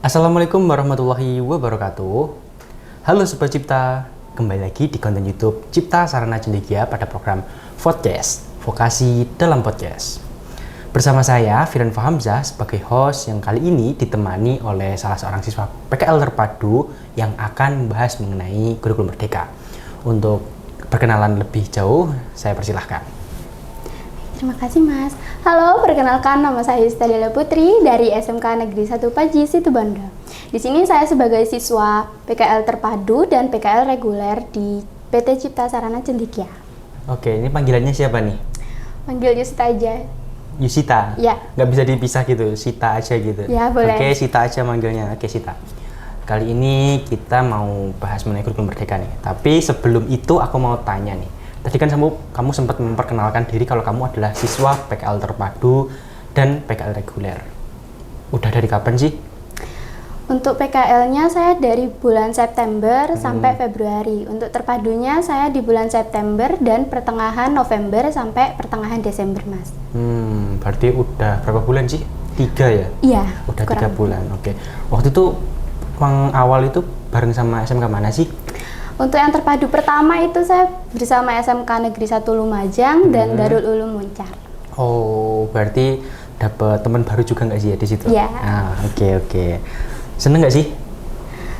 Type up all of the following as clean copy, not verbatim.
Assalamualaikum warahmatullahi wabarakatuh. Halo Sobat Cipta, kembali lagi di konten YouTube Cipta Sarana Cendekia pada program Podcast, Vokasi dalam Podcast. Bersama saya, Firan Fahamzah, sebagai host yang kali ini ditemani oleh salah seorang siswa PKL terpadu yang akan membahas mengenai kurikulum merdeka. Untuk perkenalan lebih jauh, saya persilahkan. Terima kasih Mas. Halo, perkenalkan nama saya Stella Putri dari SMK Negeri 1 Paji, Situbondo. Di sini saya sebagai siswa PKL terpadu dan PKL reguler di PT Cipta Sarana Cendekia. Oke, ini panggilannya siapa nih? Panggil Yusita aja. Yusita? Ya. Nggak bisa dipisah gitu, Sita aja gitu? Ya, boleh. Oke, Sita aja manggilnya. Oke, Sita. Kali ini kita mau bahas mengenai kurikulum merdeka nih. Tapi sebelum itu aku mau tanya nih. Tadi kan kamu sempat memperkenalkan diri kalau kamu adalah siswa PKL terpadu dan PKL reguler. Udah dari kapan sih? Untuk PKL-nya saya dari bulan September sampai Februari. Untuk terpadunya saya di bulan September dan pertengahan November sampai pertengahan Desember, Mas. Berarti udah berapa bulan sih? 3 ya? Iya. Udah 3 bulan, oke. Waktu itu awal itu bareng sama SMK mana sih? Untuk yang terpadu pertama itu saya bersama SMK Negeri 1 Lumajang dan Darul Ulum Muncar. Oh, berarti dapat teman baru juga nggak sih ya di situ? Iya. Oke. Seneng nggak sih?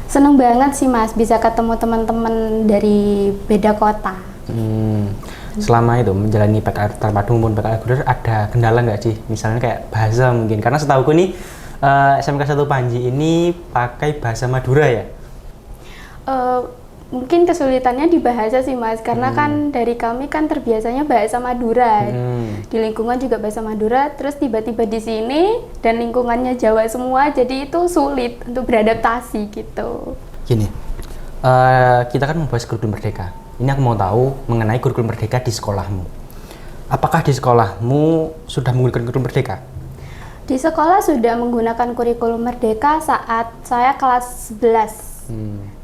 Seneng banget sih Mas, bisa ketemu teman-teman dari beda kota. Selama itu menjalani PKL terpadu maupun PKL reguler ada kendala nggak sih? Misalnya kayak bahasa mungkin, karena setahuku nih SMK 1 Panji ini pakai bahasa Madura ya? Mungkin kesulitannya di bahasa sih Mas, karena kan dari kami kan terbiasanya bahasa Madura, di lingkungan juga bahasa Madura, terus tiba-tiba di sini dan lingkungannya Jawa semua, jadi itu sulit untuk beradaptasi gitu. Gini, kita kan membahas kurikulum merdeka. Ini aku mau tahu mengenai kurikulum merdeka di sekolahmu. Apakah di sekolahmu sudah menggunakan kurikulum merdeka? Di sekolah sudah menggunakan kurikulum merdeka saat saya kelas 11.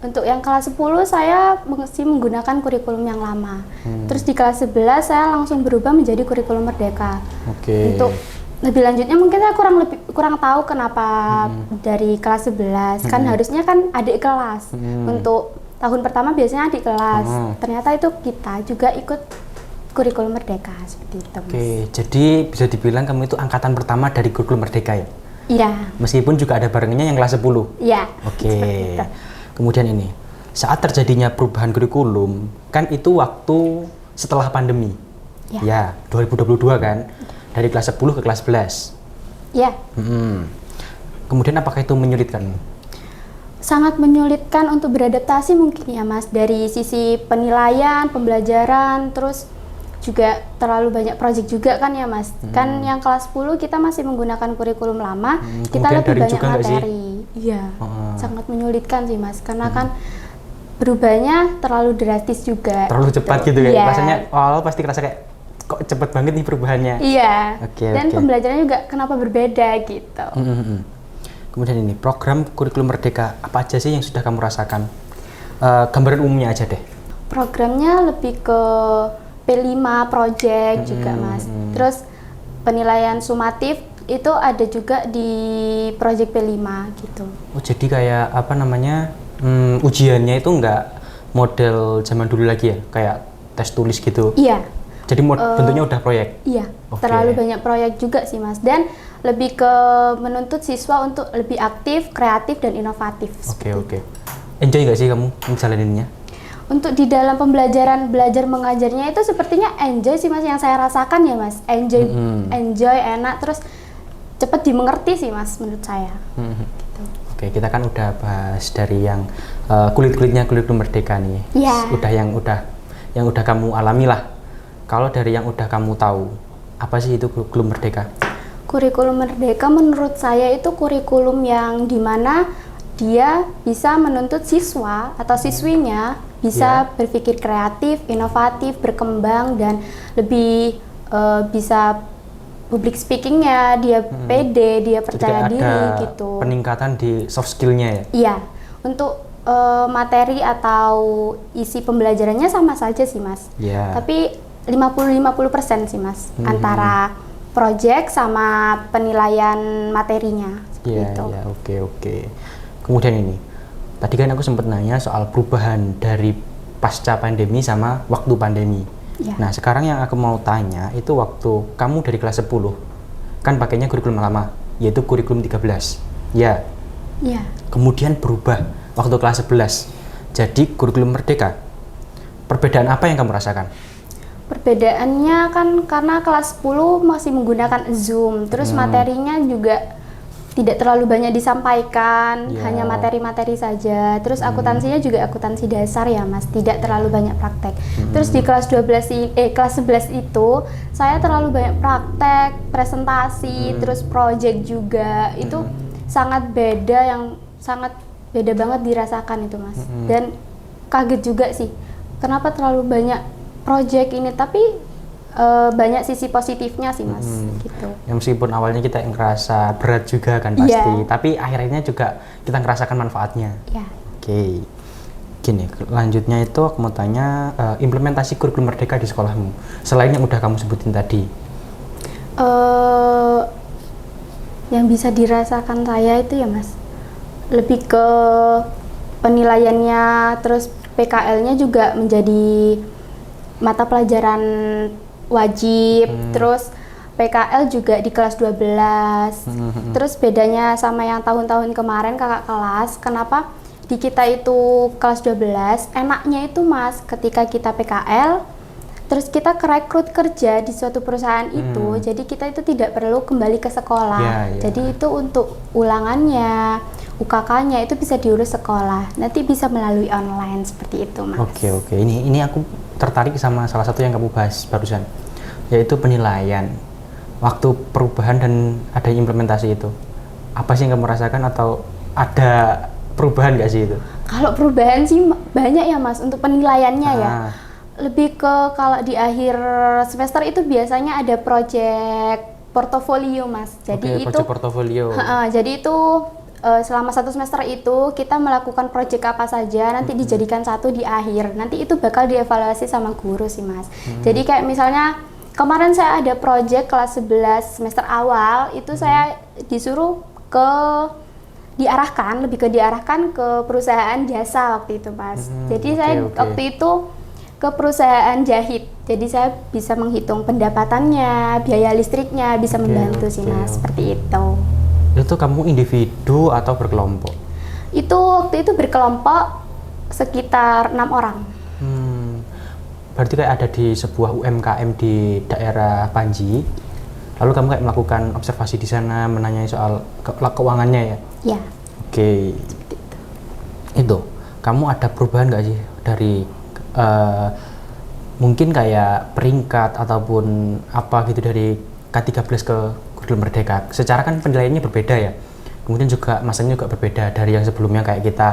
Untuk yang kelas 10 saya masih menggunakan kurikulum yang lama. Terus di kelas 11 saya langsung berubah menjadi kurikulum merdeka. Oke. Untuk lebih lanjutnya mungkin saya kurang tahu kenapa dari kelas 11. Kan harusnya kan adik kelas. Untuk tahun pertama biasanya adik kelas. Ternyata itu kita juga ikut kurikulum merdeka seperti itu. Oke, jadi bisa dibilang kamu itu angkatan pertama dari kurikulum merdeka ya? Iya. Meskipun juga ada barengnya yang kelas 10? Iya. Oke. Kemudian ini, saat terjadinya perubahan kurikulum, kan itu waktu setelah pandemi. Ya, 2022 kan? Dari kelas 10 ke kelas 11. Iya. Kemudian apakah itu menyulitkan? Sangat menyulitkan untuk beradaptasi mungkin ya Mas, dari sisi penilaian, pembelajaran, terus juga terlalu banyak proyek juga kan ya Mas. Kan yang kelas 10 kita masih menggunakan kurikulum lama, kita lebih banyak materi. Iya, sangat menyulitkan sih Mas, karena kan berubahnya terlalu drastis juga. Terlalu cepat gitu ya? Rasanya awal pasti kerasa kayak, kok cepet banget nih perubahannya? Iya, dan pembelajarannya juga kenapa berbeda gitu. Kemudian ini, program kurikulum merdeka apa aja sih yang sudah kamu rasakan? Gambaran umumnya aja deh. Programnya lebih ke P5 project juga Mas. Terus penilaian sumatif itu ada juga di project P5 gitu. Oh, jadi kayak apa namanya, ujiannya itu nggak model zaman dulu lagi ya? Kayak tes tulis gitu? Iya. Jadi bentuknya udah proyek? Iya, terlalu banyak proyek juga sih Mas. Dan lebih ke menuntut siswa untuk lebih aktif, kreatif, dan inovatif. Oke. Enjoy nggak sih kamu menjalaninnya? Untuk di dalam pembelajaran belajar mengajarnya itu sepertinya enjoy sih Mas, yang saya rasakan ya Mas. Enjoy, enak, terus cepat dimengerti sih Mas menurut saya. Gitu. Oke, kita kan udah bahas dari yang kulit-kulitnya kurikulum merdeka nih. Iya. Yang udah kamu alami lah. Kalau dari yang udah kamu tahu, apa sih itu kurikulum merdeka? Kurikulum merdeka menurut saya itu kurikulum yang dimana dia bisa menuntut siswa atau siswinya bisa berpikir kreatif, inovatif, berkembang, dan lebih bisa public speakingnya, dia pede, dia percaya diri gitu. Peningkatan di soft skillnya ya? Iya, untuk materi atau isi pembelajarannya sama saja sih Mas. Tapi 50-50% sih Mas, antara project sama penilaian materinya. Iya, oke. Kemudian ini, tadi kan aku sempat nanya soal perubahan dari pasca pandemi sama waktu pandemi. Ya. Nah, sekarang yang aku mau tanya itu waktu kamu dari kelas 10, kan pakainya kurikulum lama, yaitu kurikulum 13. Ya. Iya. Kemudian berubah waktu kelas 11, jadi kurikulum merdeka. Perbedaan apa yang kamu rasakan? Perbedaannya kan karena kelas 10 masih menggunakan Zoom, terus materinya juga tidak terlalu banyak disampaikan, Ya. hanya materi-materi saja. Terus akuntansinya juga akuntansi dasar ya Mas, tidak terlalu banyak praktek. Terus di kelas 11 itu saya terlalu banyak praktek, presentasi, terus project juga. Itu sangat beda banget dirasakan itu Mas. Dan kaget juga sih, kenapa terlalu banyak project ini, tapi banyak sisi positifnya sih Mas, gitu. Ya meskipun awalnya kita ngerasa berat juga kan pasti, Iya. tapi akhirnya juga kita ngerasakan manfaatnya. Ya. Oke, gini, lanjutnya itu aku mau tanya implementasi kurikulum merdeka di sekolahmu, selain yang udah kamu sebutin tadi. Yang bisa dirasakan saya itu ya Mas, lebih ke penilaiannya, terus PKL-nya juga menjadi mata pelajaran wajib, terus PKL juga di kelas 12. Terus bedanya sama yang tahun-tahun kemarin kakak kelas, kenapa di kita itu kelas 12, enaknya itu Mas, ketika kita PKL, terus kita rekrut kerja di suatu perusahaan itu, jadi kita itu tidak perlu kembali ke sekolah. Ya, ya. Jadi itu untuk ulangannya, UKK-nya itu bisa diurus sekolah, nanti bisa melalui online seperti itu Mas. Oke. Ini aku tertarik sama salah satu yang kamu bahas barusan, yaitu penilaian. Waktu perubahan dan ada implementasi itu, apa sih yang kamu rasakan atau ada perubahan nggak sih itu? Kalau perubahan sih banyak ya Mas untuk penilaiannya ya. Lebih ke kalau di akhir semester itu biasanya ada project portofolio Mas. Jadi itu project portofolio. Jadi itu selama satu semester itu kita melakukan project apa saja, nanti dijadikan satu di akhir. Nanti itu bakal dievaluasi sama guru sih Mas. Jadi kayak misalnya kemarin saya ada project kelas 11 semester awal, itu saya disuruh lebih ke diarahkan ke perusahaan jasa waktu itu Mas. Jadi saya waktu itu ke perusahaan jahit. Jadi saya bisa menghitung pendapatannya, biaya listriknya, bisa membantu sih Mas, seperti itu. Itu kamu individu atau berkelompok? Itu waktu itu berkelompok sekitar 6 orang. Berarti kayak ada di sebuah UMKM di daerah Panji, lalu kamu kayak melakukan observasi di sana, menanyai soal keuangannya ya? Ya. Oke. Itu, kamu ada perubahan nggak sih dari mungkin kayak peringkat ataupun apa gitu dari K13 ke kurikulum merdeka? Secara kan penilaiannya berbeda ya, kemudian juga masanya juga berbeda dari yang sebelumnya kayak kita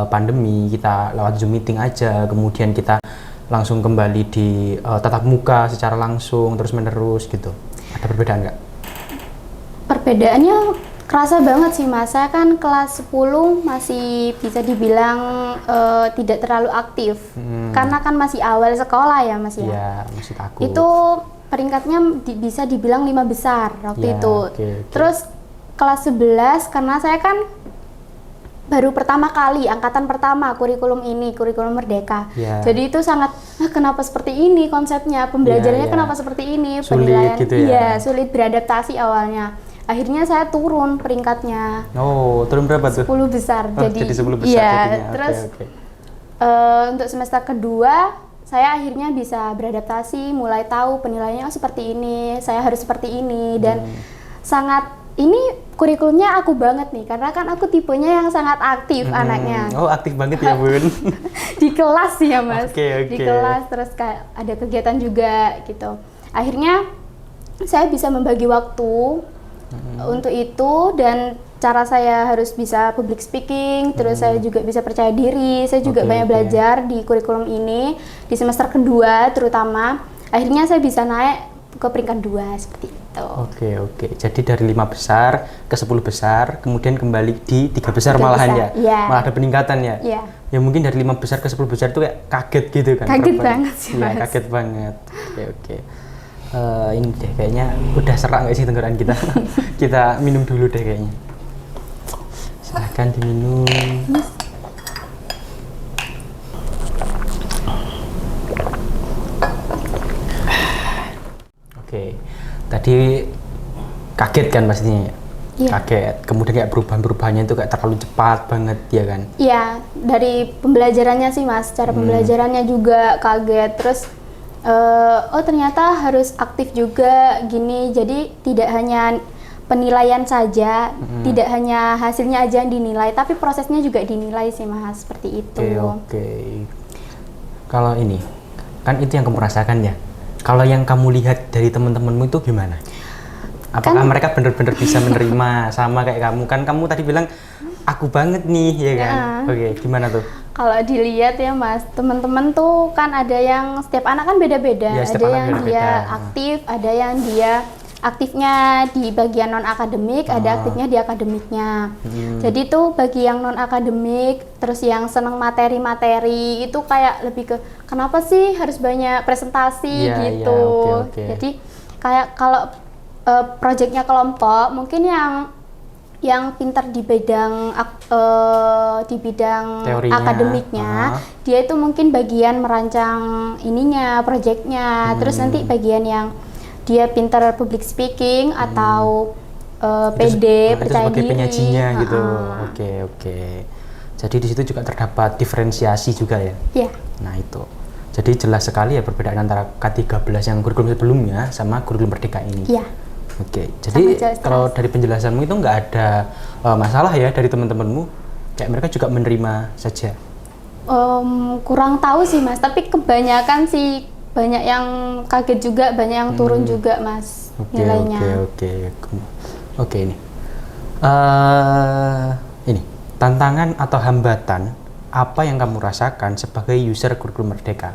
pandemi, kita lewat Zoom meeting aja, kemudian kita langsung kembali di tatap muka secara langsung terus menerus gitu. Ada perbedaan nggak? Perbedaannya kerasa banget sih Mas. Saya kan kelas 10 masih bisa dibilang tidak terlalu aktif, karena kan masih awal sekolah ya Mas ya. Iya, masih takut. Itu peringkatnya bisa dibilang 5 besar waktu Ya, itu. oke. Terus kelas 11 karena saya kan baru pertama kali, angkatan pertama kurikulum ini, kurikulum merdeka. Ya. Jadi itu sangat, kenapa seperti ini konsepnya, pembelajarannya Ya. kenapa seperti ini, Sulit penilaian, gitu ya? iya sulit beradaptasi awalnya. Akhirnya saya turun peringkatnya. Oh, turun berapa tuh? 10 besar. Oh, jadi 10 besar iya, jadinya. terus Oke. untuk semester kedua saya akhirnya bisa beradaptasi, mulai tahu penilaiannya seperti ini, saya harus seperti ini, dan sangat ini kurikulumnya aku banget nih, karena kan aku tipenya yang sangat aktif anaknya. Oh, aktif banget ya Bun. Di kelas ya Mas. Oke. Di kelas, terus kayak ada kegiatan juga gitu. Akhirnya saya bisa membagi waktu untuk itu, dan cara saya harus bisa public speaking, terus saya juga bisa percaya diri. Saya juga banyak belajar di kurikulum ini di semester kedua terutama. Akhirnya saya bisa naik ke peringkat 2 seperti itu. Oke. Jadi dari 5 besar ke 10 besar, kemudian kembali di 3 besar malahan ya? Iya. Malah ada peningkatan ya? Iya. Ya mungkin dari 5 besar ke 10 besar itu kayak kaget gitu kan? Kaget banget sih Iya, Mas. kaget banget. Oke. Ini deh kayaknya udah serak nggak sih tenggorokan kita? Kita minum dulu deh kayaknya. Silakan. Silahkan diminum. Oke, tadi kaget kan pastinya ya? Iya. Kaget, kemudian kayak perubahan-perubahannya itu kayak terlalu cepat banget ya kan? Iya, dari pembelajarannya sih Mas, cara pembelajarannya juga kaget. Terus, oh ternyata harus aktif juga gini, jadi tidak hanya penilaian saja, tidak hanya hasilnya aja yang dinilai, tapi prosesnya juga dinilai sih Mas, seperti itu. Oke. Kalau ini, kan itu yang kamu rasakan ya? Kalau yang kamu lihat dari teman-temanmu itu gimana? Apakah mereka benar-benar bisa menerima sama kayak kamu? Kan kamu tadi bilang aku banget nih, ya kan? Oke, gimana tuh? Kalau dilihat ya Mas, teman-teman tuh kan ada yang setiap anak kan beda-beda. Ya, ada setiap anak yang beda-beda. dia aktif, ada yang dia aktifnya di bagian non akademik, ada aktifnya di akademiknya. Jadi tuh bagi yang non akademik, terus yang seneng materi-materi itu kayak lebih ke kenapa sih harus banyak presentasi Iya, gitu. iya, oke. Jadi kayak kalau proyeknya kelompok, mungkin yang pintar di bidang Teorinya, akademiknya, dia itu mungkin bagian merancang ininya, proyeknya. Terus nanti bagian yang dia pintar public speaking atau PD, itu percaya sebagai diri. penyajinya gitu. Oke. Jadi di situ juga terdapat diferensiasi juga ya. Iya. Nah itu. Jadi jelas sekali ya perbedaan antara K13 yang kurikulum sebelumnya sama kurikulum Merdeka ini. Iya. Oke. Jadi Sama jelas. kalau dari penjelasanmu itu nggak ada masalah ya dari teman-temanmu, kayak mereka juga menerima saja. Kurang tahu sih Mas, tapi kebanyakan sih banyak yang kaget juga, banyak yang turun juga Mas nilainya. Oke ini. Ini tantangan atau hambatan apa yang kamu rasakan sebagai user kurikulum Merdeka?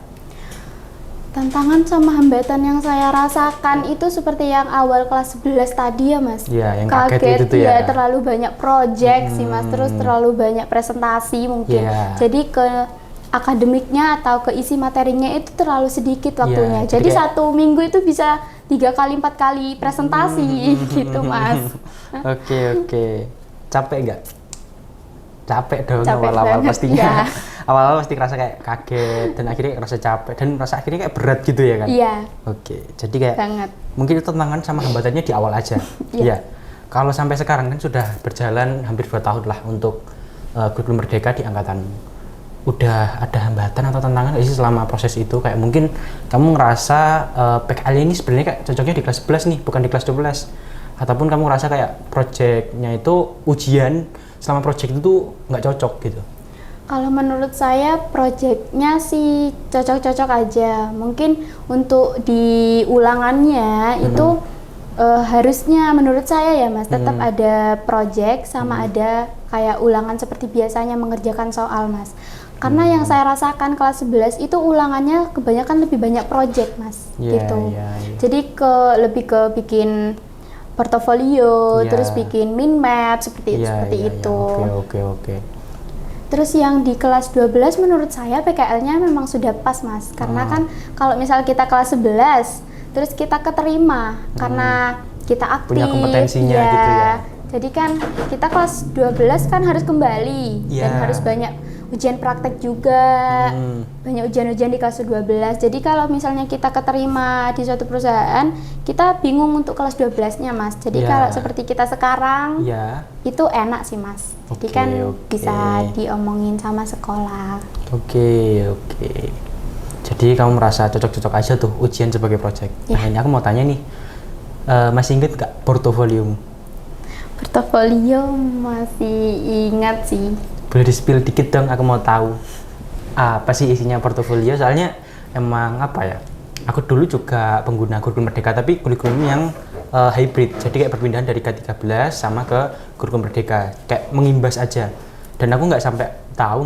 Tantangan sama hambatan yang saya rasakan itu seperti yang awal kelas 11 tadi ya Mas. Iya, yang kaget itu ya. Terlalu banyak project sih Mas, terus terlalu banyak presentasi mungkin. Iya. Jadi ke akademiknya atau ke isi materinya itu terlalu sedikit waktunya. Jadi Jadi kayak- 1 minggu itu bisa 3 kali 4 kali presentasi gitu Mas. Oke. Capek nggak? Capek dong Capek awal-awal banget, pastinya. iya. Awal-awal pasti ngerasa kayak kaget dan akhirnya ngerasa capek dan merasa akhirnya kayak berat gitu ya kan? Iya, Oke. Jadi kayak banget. mungkin itu tantangan sama hambatannya di awal aja. Iya. Kalau sampai sekarang kan sudah berjalan hampir 2 tahun lah untuk kurikulum Merdeka di angkatanmu. Udah ada hambatan atau tantangan nggak sih selama proses itu? Kayak mungkin kamu ngerasa PKL ini sebenarnya kayak cocoknya di kelas 11 nih, bukan di kelas 12. Ataupun kamu ngerasa kayak projectnya itu ujian selama project itu tuh nggak cocok gitu. Kalau menurut saya proyeknya sih cocok-cocok aja. Mungkin untuk di ulangannya itu harusnya menurut saya ya Mas tetap ada project sama ada kayak ulangan seperti biasanya mengerjakan soal Mas. Karena yang saya rasakan kelas 11 itu ulangannya kebanyakan lebih banyak project Mas gitu. Jadi lebih ke bikin portofolio, terus bikin min map seperti itu. Oke. Terus yang di kelas 12 menurut saya PKL-nya memang sudah pas Mas. Karena kan kalau misal kita kelas 11 terus kita keterima karena kita aktif. Punya kompetensinya gitu ya. Jadi kan kita kelas 12 kan harus kembali dan harus banyak ujian praktek juga. Banyak ujian-ujian di kelas 12. Jadi kalau misalnya kita keterima di suatu perusahaan, kita bingung untuk kelas 12-nya Mas. Jadi kalau seperti kita sekarang itu enak sih Mas. Jadi kan bisa diomongin sama sekolah. Oke. Jadi kamu merasa cocok-cocok aja tuh ujian sebagai project. Nah ini aku mau tanya nih, masih inget nggak portofoliomu? Portofolio masih ingat sih. Boleh di-spill dikit dong, aku mau tahu apa sih isinya portofolio, soalnya emang apa ya, aku dulu juga pengguna kurikulum Merdeka tapi kurikulum yang hybrid, jadi kayak perpindahan dari K13 sama ke kurikulum Merdeka, kayak mengimbas aja, dan aku nggak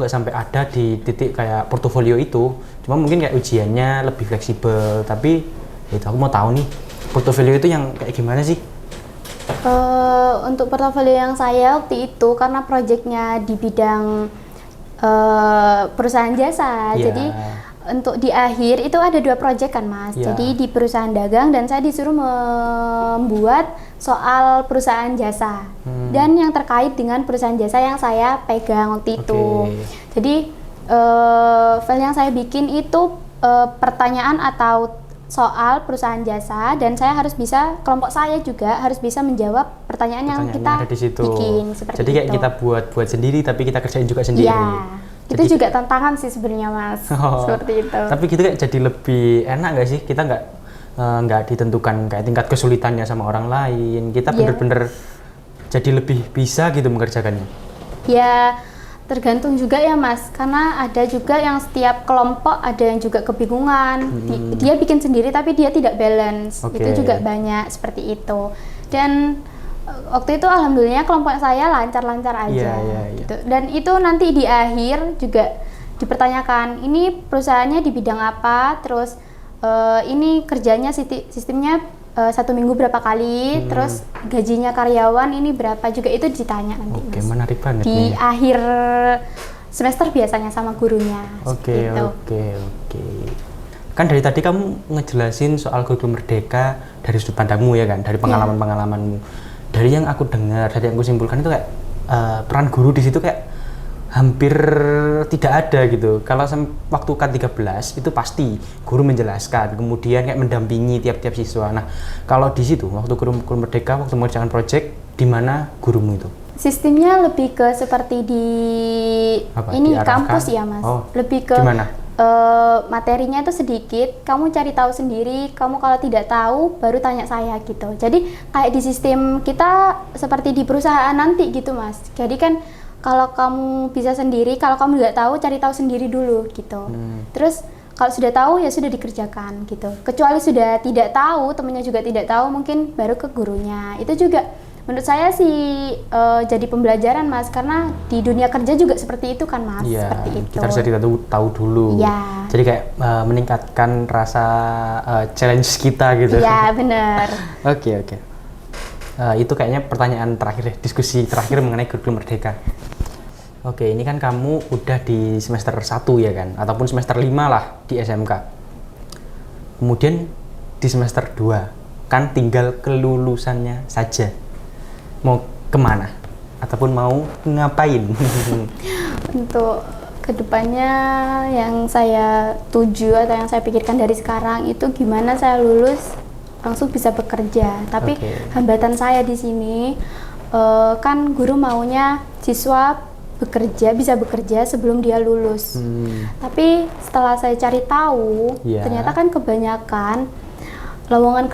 sampai ada di titik kayak portofolio itu, cuma mungkin kayak ujiannya lebih fleksibel, tapi itu aku mau tahu nih portofolio itu yang kayak gimana sih? Untuk portofolio yang saya waktu itu karena proyeknya di bidang perusahaan jasa, jadi untuk di akhir itu ada 2 proyek kan Mas. Jadi di perusahaan dagang dan saya disuruh membuat soal perusahaan jasa. dan yang terkait dengan perusahaan jasa yang saya pegang waktu itu. Jadi file yang saya bikin itu pertanyaan atau soal perusahaan jasa, dan saya harus bisa, kelompok saya juga harus bisa menjawab pertanyaan yang kita ada di situ. bikin seperti jadi kayak itu. Kita buat sendiri tapi kita kerjain juga sendiri. Iya. Itu juga tantangan sih sebenarnya Mas. Seperti itu. Tapi gitu kayak jadi lebih enak nggak sih? Kita nggak ditentukan kayak tingkat kesulitannya sama orang lain. Kita bener-bener jadi lebih bisa gitu mengerjakannya. Ya, tergantung juga ya Mas, karena ada juga yang setiap kelompok ada yang juga kebingungan. Dia bikin sendiri tapi dia tidak balance. Itu juga banyak seperti itu. Dan waktu itu alhamdulillah kelompok saya lancar-lancar aja. Gitu. Dan itu nanti di akhir juga dipertanyakan, ini perusahaannya di bidang apa, terus ini kerjanya sistemnya 1 minggu berapa kali, terus gajinya karyawan ini berapa, juga itu ditanya nanti. Oke, menarik banget di nih. akhir semester biasanya sama gurunya. Oke. Kan dari tadi kamu ngejelasin soal kurikulum merdeka dari sudut pandangmu ya kan, dari pengalaman-pengalamanmu. Dari yang aku dengar, dari yang aku simpulkan itu kayak peran guru di situ kayak hampir tidak ada gitu. Kalau waktu K13 itu pasti guru menjelaskan, kemudian kayak mendampingi tiap-tiap siswa. Nah, kalau di situ waktu kurikulum merdeka, waktu mengerjakan project, di mana gurumu itu? Sistemnya lebih ke seperti di kampus ya Mas. Lebih ke materinya itu sedikit, kamu cari tahu sendiri, kamu kalau tidak tahu baru tanya saya gitu. Jadi kayak di sistem kita seperti di perusahaan nanti gitu Mas. Jadi kan kalau kamu bisa sendiri, kalau kamu nggak tahu, cari tahu sendiri dulu gitu. Terus kalau sudah tahu ya sudah dikerjakan gitu. Kecuali sudah tidak tahu, temennya juga tidak tahu, mungkin baru ke gurunya. Itu juga menurut saya sih jadi pembelajaran Mas, karena di dunia kerja juga seperti itu kan Mas. Seperti itu. Kita harus jadi tahu dulu. Jadi kayak meningkatkan rasa challenge kita gitu. Iya benar. Oke. Itu kayaknya pertanyaan terakhir, diskusi terakhir mengenai kurikulum merdeka. Oke, ini kan kamu udah di semester 1 ya kan, ataupun semester 5 lah di SMK. Kemudian di semester 2 kan tinggal kelulusannya saja. Mau kemana? Ataupun mau ngapain? Untuk kedepannya yang saya tuju atau yang saya pikirkan dari sekarang itu gimana saya lulus langsung bisa bekerja. Tapi hambatan saya di sini kan guru maunya siswa bisa bekerja sebelum dia lulus. Tapi setelah saya cari tahu, ternyata kan kebanyakan lowongan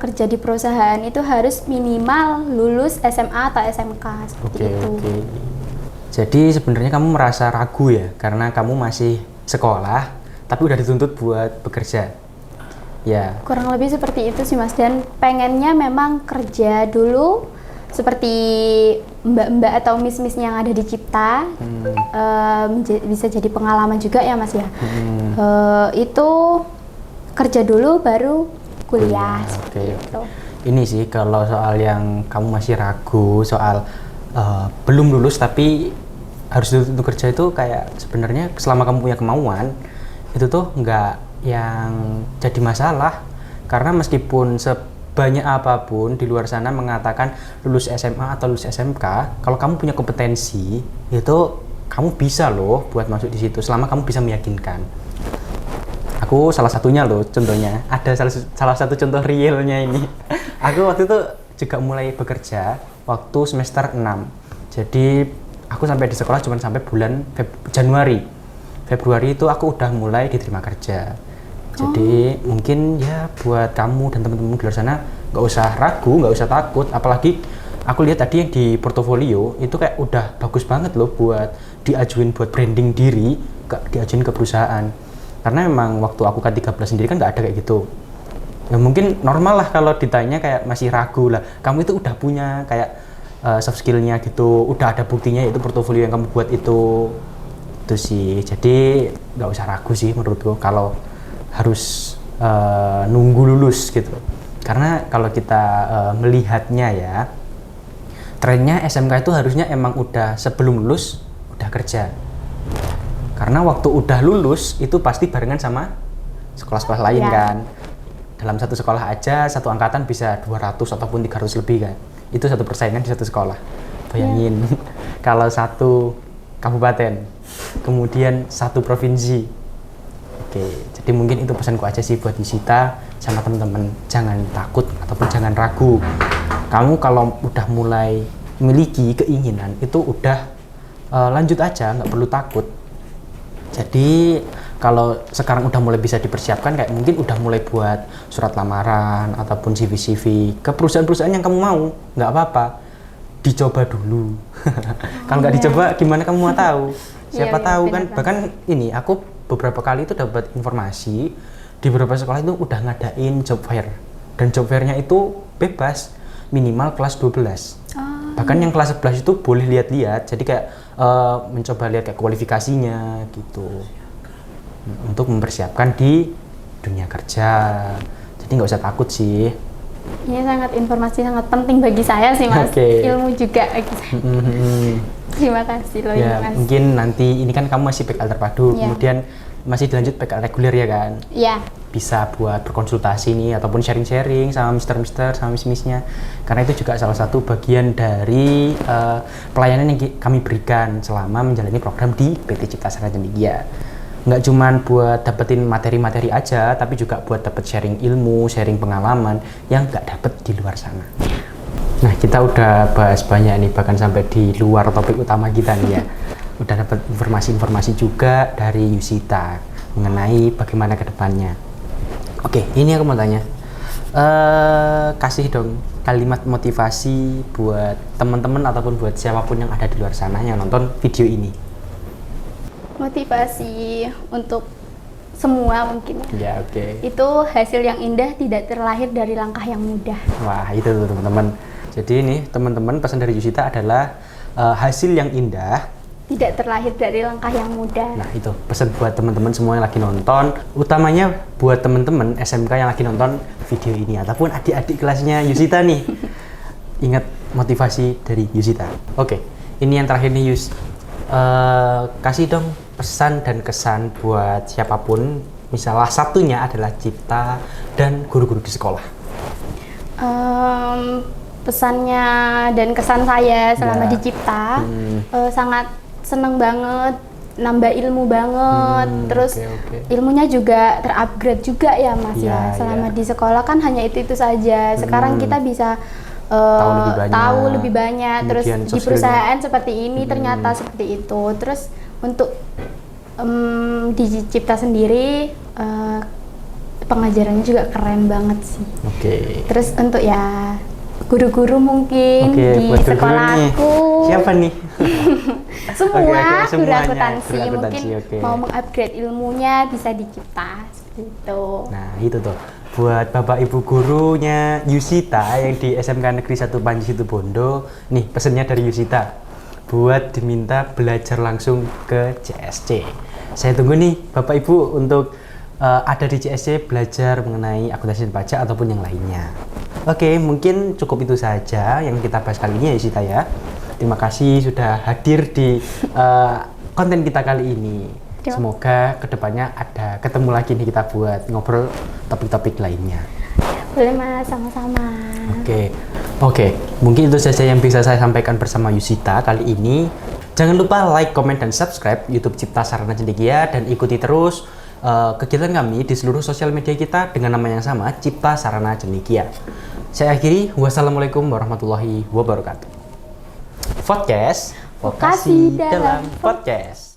kerja di perusahaan itu harus minimal lulus SMA atau SMK seperti itu. Jadi sebenarnya kamu merasa ragu ya, karena kamu masih sekolah, tapi udah dituntut buat bekerja. Ya. Kurang lebih seperti itu sih Mas, dan pengennya memang kerja dulu seperti mbak-mbak atau miss-miss yang ada di Cipta, bisa jadi pengalaman juga ya Mas ya. Itu kerja dulu baru kuliah. Gitu. Ini sih kalau soal yang kamu masih ragu soal belum lulus tapi harus untuk kerja itu, kayak sebenarnya selama kamu punya kemauan itu tuh nggak yang jadi masalah, karena meskipun banyak apapun di luar sana mengatakan lulus SMA atau lulus SMK, kalau kamu punya kompetensi itu kamu bisa loh buat masuk di situ selama kamu bisa meyakinkan. Aku salah satunya loh, contohnya ada salah satu contoh realnya ini. Aku waktu itu juga mulai bekerja waktu semester 6. Jadi aku sampai di sekolah cuma sampai bulan Januari. Februari itu aku udah mulai diterima kerja. Jadi mungkin ya buat kamu dan teman-teman di luar sana nggak usah ragu, nggak usah takut. Apalagi aku lihat tadi yang di portofolio itu kayak udah bagus banget loh buat diajuin buat branding diri, diajuin ke perusahaan. Karena memang waktu aku K13 sendiri kan nggak ada kayak gitu. Ya mungkin normal lah kalau ditanya kayak masih ragu lah. Kamu itu udah punya kayak soft skillnya gitu, udah ada buktinya, yaitu portofolio yang kamu buat itu sih. Jadi nggak usah ragu sih menurutku kalau harus nunggu lulus gitu. Karena kalau kita melihatnya ya, trennya SMK itu harusnya emang udah sebelum lulus udah kerja. Karena waktu udah lulus itu pasti barengan sama sekolah-sekolah lain kan. Dalam satu sekolah aja satu angkatan bisa 200 ataupun 300 lebih kan. Itu satu persaingan di satu sekolah. Bayangin kalau satu kabupaten, kemudian satu provinsi. Oke, jadi mungkin itu pesanku aja sih buat Yusita sama teman-teman. Jangan takut ataupun jangan ragu. Kamu kalau udah mulai memiliki keinginan itu udah lanjut aja, nggak perlu takut. Jadi kalau sekarang udah mulai bisa dipersiapkan, kayak mungkin udah mulai buat surat lamaran ataupun CV ke perusahaan-perusahaan yang kamu mau, nggak apa-apa, dicoba dulu. Kalau nggak dicoba gimana kamu mau tahu? Siapa tahu kan, bahkan ini aku beberapa kali itu dapat informasi di beberapa sekolah itu udah ngadain job fair, dan job fairnya itu bebas, minimal kelas 12. Bahkan yang kelas 11 itu boleh lihat-lihat, jadi kayak mencoba lihat kayak kualifikasinya gitu, untuk mempersiapkan di dunia kerja. Jadi nggak usah takut sih. Ini informasi sangat penting bagi saya sih Mas. Ilmu juga bagi saya. Terima kasih loh ya, Mas. Mungkin nanti ini kan kamu masih PKL terpadu, kemudian masih dilanjut PKL reguler ya kan? Iya. Bisa buat berkonsultasi nih ataupun sharing-sharing sama mister-mister sama miss-missnya, karena itu juga salah satu bagian dari pelayanan yang kami berikan selama menjalani program di PT Cipta Sarana Cendekia. Nggak cuman buat dapetin materi-materi aja, tapi juga buat dapet sharing ilmu, sharing pengalaman yang nggak dapet di luar sana. Nah, kita udah bahas banyak nih, bahkan sampai di luar topik utama kita nih ya. Udah dapat informasi-informasi juga dari Yusita mengenai bagaimana ke depannya. Oke, ini aku mau tanya. Kasih dong kalimat motivasi buat teman-teman ataupun buat siapapun yang ada di luar sana yang nonton video ini. Motivasi untuk semua mungkin. Ya, oke. Itu hasil yang indah tidak terlahir dari langkah yang mudah. Wah, itu tuh teman-teman. Jadi ini teman-teman, pesan dari Yusita adalah hasil yang indah tidak terlahir dari langkah yang mudah. Nah, itu pesan buat teman-teman semua yang lagi nonton, utamanya buat teman-teman SMK yang lagi nonton video ini ataupun adik-adik kelasnya Yusita nih. Ingat motivasi dari Yusita. Oke, ini yang terakhir nih Yus. Kasih dong pesan dan kesan buat siapapun, misalnya satunya adalah Cipta dan guru-guru di sekolah. Pesannya dan kesan saya selama di Cipta, sangat seneng banget, nambah ilmu banget, terus ilmunya juga terupgrade juga ya Mas ya. Selama di sekolah kan hanya itu saja. Sekarang kita bisa tahu lebih banyak. Terus di perusahaan seperti ini ternyata seperti itu. Terus untuk di Cipta sendiri pengajarannya juga keren banget sih. Terus untuk ya guru-guru mungkin di sekolahku. Siapa nih? Semua guru akuntansi mungkin mau mengupgrade ilmunya bisa di Cipta seperti itu. Nah, itu tuh buat Bapak Ibu gurunya Yusita yang di SMK Negeri 1 Panji Situbondo. Nih pesannya dari Yusita, buat diminta belajar langsung ke CSC. Saya tunggu nih Bapak Ibu untuk ada di CSC belajar mengenai akuntansi dan pajak ataupun yang lainnya. Oke, mungkin cukup itu saja yang kita bahas kali ini ya Yusita ya. Terima kasih sudah hadir di konten kita kali ini. Semoga kedepannya ada ketemu lagi nih kita buat ngobrol topik-topik lainnya. Boleh Mas, sama-sama. Oke, mungkin itu saja yang bisa saya sampaikan bersama Yusita kali ini. Jangan lupa like, comment, dan subscribe YouTube Cipta Sarana Cendekia dan ikuti terus kegiatan kami di seluruh sosial media kita dengan nama yang sama, Cipta Sarana Cendekia. Saya akhiri, wassalamualaikum warahmatullahi wabarakatuh. Podcast, vokasi dalam podcast.